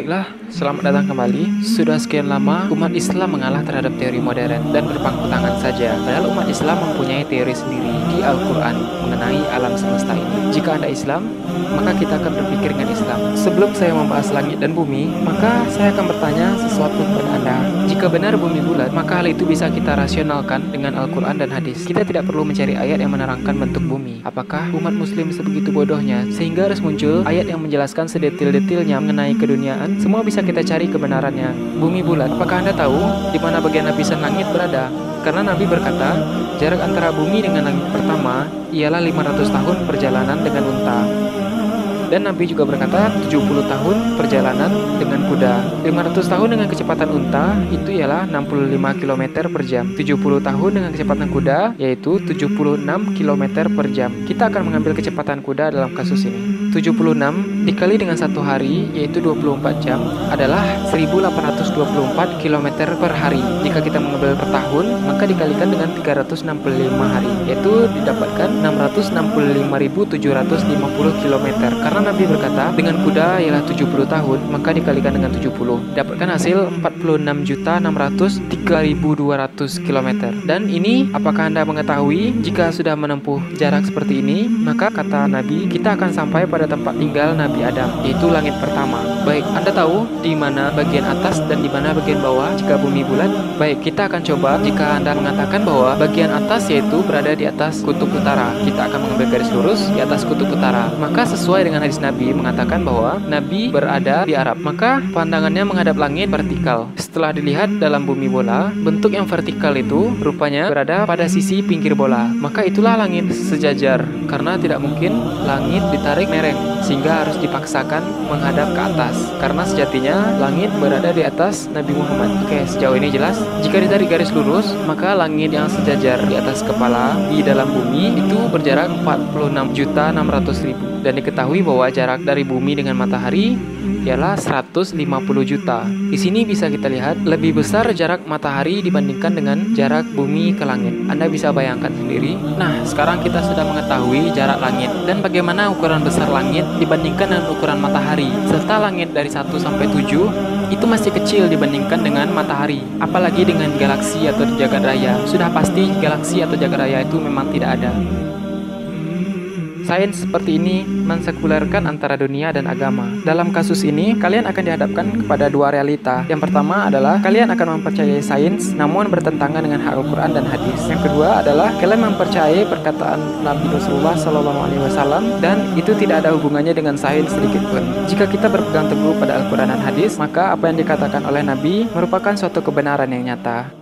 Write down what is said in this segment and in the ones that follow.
Baiklah, selamat datang kembali. Sudah sekian lama umat Islam mengalah terhadap teori modern dan berpangku tangan saja. Padahal umat Islam mempunyai teori sendiri di Al-Quran mengenai alam semesta ini. Jika Anda Islam, maka kita akan berpikir dengan Islam. Sebelum saya membahas langit dan bumi, maka saya akan bertanya sesuatu kepada Anda. Jika benar bumi bulat, maka hal itu bisa kita rasionalkan dengan Al-Quran dan hadis. Kita tidak perlu mencari ayat yang menerangkan bentuk bumi. Apakah umat muslim sebegitu bodohnya sehingga harus muncul ayat yang menjelaskan sedetil-detilnya mengenai keduniaan? Semua bisa kita cari kebenarannya. Bumi bulat, apakah Anda tahu di mana bagian lapisan langit berada? Karena Nabi berkata, jarak antara bumi dengan langit pertama ialah 500 tahun perjalanan dengan unta. Dan Nabi juga berkata 70 tahun perjalanan dengan kuda. 500 tahun dengan kecepatan unta itu ialah 65 km per jam. 70 tahun dengan kecepatan kuda yaitu 76 km per jam. Kita akan mengambil kecepatan kuda dalam kasus ini. 76 dikali dengan satu hari yaitu 24 jam adalah 1824 km per hari. Jika kita mengambil per tahun maka dikalikan dengan 365 hari yaitu didapatkan 665.750 km. Karena Nabi berkata, dengan kuda ialah 70 tahun, maka dikalikan dengan 70. Dapatkan hasil 46.603.200 km. Dan ini, apakah Anda mengetahui, jika sudah menempuh jarak seperti ini, maka kata Nabi, kita akan sampai pada tempat tinggal Nabi Adam, yaitu langit pertama. Baik, Anda tahu di mana bagian atas dan di mana bagian bawah jika bumi bulat? Baik, kita akan coba jika Anda mengatakan bahwa bagian atas yaitu berada di atas kutub utara. Kita akan mengambil garis lurus di atas kutub utara. Maka sesuai dengan hadis Nabi mengatakan bahwa Nabi berada di Arab, maka pandangannya menghadap langit vertikal. Setelah dilihat dalam bumi bola, bentuk yang vertikal itu rupanya berada pada sisi pinggir bola. Maka itulah langit sejajar, karena tidak mungkin langit ditarik mereng sehingga harus dipaksakan menghadap ke atas, karena sejatinya langit berada di atas Nabi Muhammad. Oke, sejauh ini jelas. Jika ditarik garis lurus, maka langit yang sejajar di atas kepala di dalam bumi itu berjarak 46.600.000. Dan diketahui bahwa jarak dari bumi dengan matahari ialah 150 juta. Di sini bisa kita lihat lebih besar jarak matahari dibandingkan dengan jarak bumi ke langit. Anda bisa bayangkan sendiri. Nah, sekarang kita sudah mengetahui jarak langit dan bagaimana ukuran besar langit dibandingkan dengan ukuran matahari. Serta langit dari 1 sampai 7 itu masih kecil dibandingkan dengan matahari. Apalagi dengan galaksi atau jagat raya. Sudah pasti galaksi atau jagat raya itu memang tidak ada. Sains seperti ini mensekulerkan antara dunia dan agama. Dalam kasus ini, kalian akan dihadapkan kepada dua realita. Yang pertama adalah kalian akan mempercayai sains namun bertentangan dengan hak Al-Quran dan hadis. Yang kedua adalah kalian mempercayai perkataan Nabi Rasulullah SAW dan itu tidak ada hubungannya dengan sains sedikit pun. Jika kita berpegang teguh pada Al-Quran dan hadis, maka apa yang dikatakan oleh Nabi merupakan suatu kebenaran yang nyata.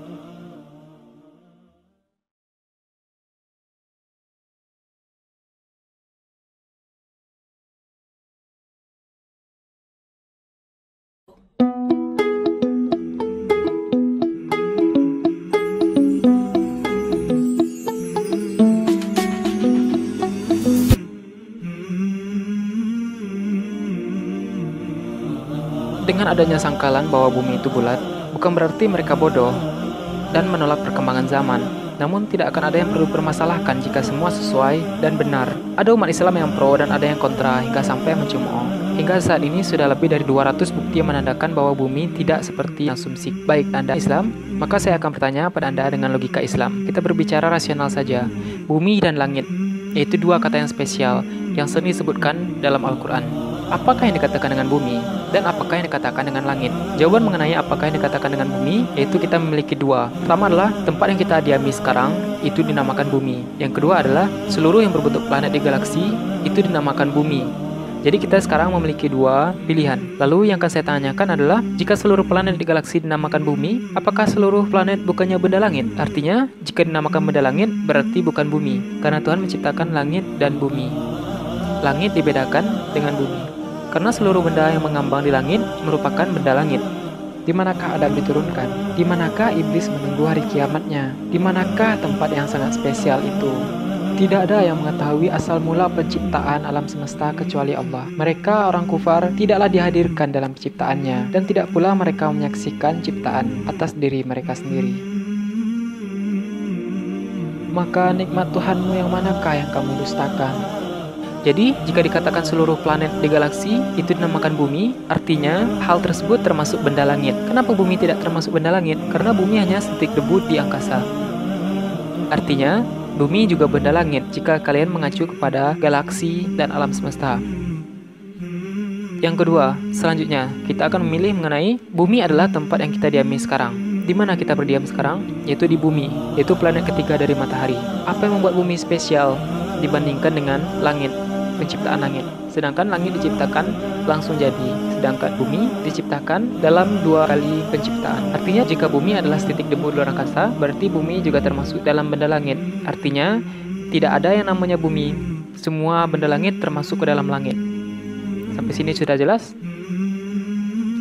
Dengan adanya sangkalan bahwa bumi itu bulat, bukan berarti mereka bodoh dan menolak perkembangan zaman. Namun tidak akan ada yang perlu dipermasalahkan jika semua sesuai dan benar. Ada umat Islam yang pro dan ada yang kontra hingga sampai mencemooh. Hingga saat ini sudah lebih dari 200 bukti yang menandakan bahwa bumi tidak seperti asumsi. Baik, Anda Islam, maka saya akan bertanya pada Anda dengan logika Islam. Kita berbicara rasional saja. Bumi dan langit, yaitu dua kata yang spesial yang sering disebutkan dalam Al-Quran. Apakah yang dikatakan dengan bumi dan apakah yang dikatakan dengan langit? Jawaban mengenai apakah yang dikatakan dengan bumi yaitu kita memiliki dua. Pertama adalah tempat yang kita diami sekarang itu dinamakan bumi. Yang kedua adalah seluruh yang berbentuk planet di galaksi itu dinamakan bumi. Jadi kita sekarang memiliki dua pilihan. Lalu yang akan saya tanyakan adalah jika seluruh planet di galaksi dinamakan bumi, apakah seluruh planet bukannya benda langit? Artinya jika dinamakan benda langit berarti bukan bumi, karena Tuhan menciptakan langit dan bumi. Langit dibedakan dengan bumi karena seluruh benda yang mengambang di langit merupakan benda langit. Di manakah Adam diturunkan? Di manakah iblis menunggu hari kiamatnya? Di manakah tempat yang sangat spesial itu? Tidak ada yang mengetahui asal mula penciptaan alam semesta kecuali Allah. Mereka orang kufar tidaklah dihadirkan dalam penciptaannya dan tidak pula mereka menyaksikan ciptaan atas diri mereka sendiri. Maka nikmat Tuhanmu yang manakah yang kamu dustakan? Jadi, jika dikatakan seluruh planet di galaksi itu dinamakan bumi, artinya hal tersebut termasuk benda langit. Kenapa bumi tidak termasuk benda langit? Karena bumi hanya setitik debu di angkasa. Artinya, bumi juga benda langit jika kalian mengacu kepada galaksi dan alam semesta. Yang kedua, selanjutnya, kita akan memilih mengenai bumi adalah tempat yang kita diami sekarang. Di mana kita berdiam sekarang? Yaitu di bumi, yaitu planet ketiga dari matahari. Apa yang membuat bumi spesial dibandingkan dengan langit? Penciptaan langit. Sedangkan langit diciptakan langsung jadi, sedangkan bumi diciptakan dalam 2 kali penciptaan. Artinya jika bumi adalah setitik debu di luar angkasa, berarti bumi juga termasuk dalam benda langit. Artinya tidak ada yang namanya bumi. Semua benda langit termasuk ke dalam langit. Sampai sini sudah jelas?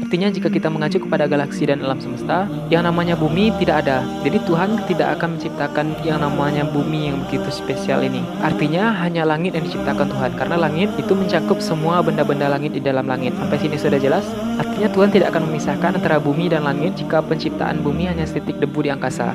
Artinya jika kita mengacu kepada galaksi dan alam semesta, yang namanya bumi tidak ada. Jadi Tuhan tidak akan menciptakan yang namanya bumi yang begitu spesial ini. Artinya hanya langit yang diciptakan Tuhan, karena langit itu mencakup semua benda-benda langit di dalam langit. Sampai sini sudah jelas? Artinya Tuhan tidak akan memisahkan antara bumi dan langit jika penciptaan bumi hanya setitik debu di angkasa.